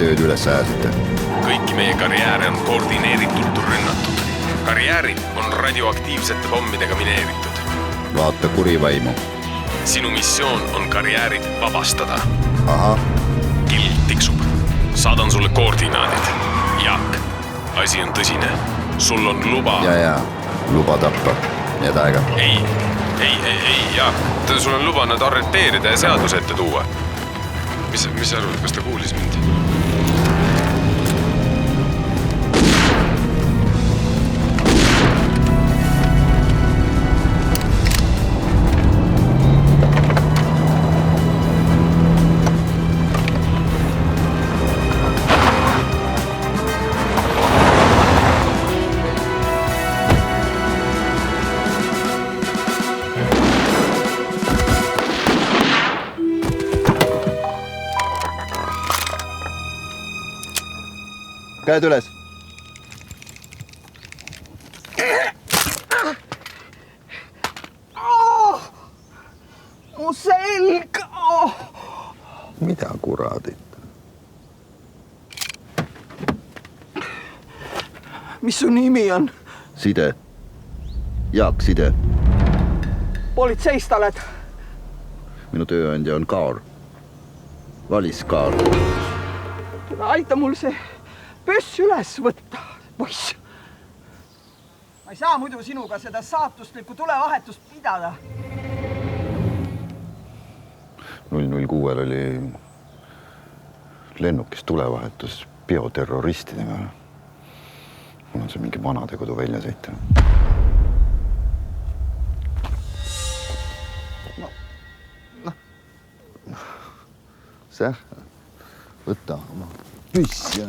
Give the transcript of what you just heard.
ööd üles ajasite? Kõiki meie karjääre on koordineeritult rünnatud. Karjäärid on radioaktiivsete pommidega mineeritud. Vaata kurivaimu. Sinu missioon on karjäärid vabastada. Aha. Kill tiksub. Saadan sulle koordinaadid. Jaak, asi on tõsine. Sul on luba. Ja. Luba tappa. Need aega. Ei, Jaak. Sul on luba nad arreteerida ja seaduse ette tuua. Mis sa arvad, kas ta kuulis mind? Käed üles. Mu selg! Mida kuradit? Mis su nimi on? Side. Jaak Side. Politseist oled? Minu tööandja on Kaar. Valis Kaar. Aita mul see pöss üles võtta, poiss. Ma ei saa muidu sinuga seda saatustlikku tulevahetust pidada. 006 oli lennukis tulevahetus bioterroristidega. Mul on see mingi vanadekodu välja sõita. See, võtta oma püss ja...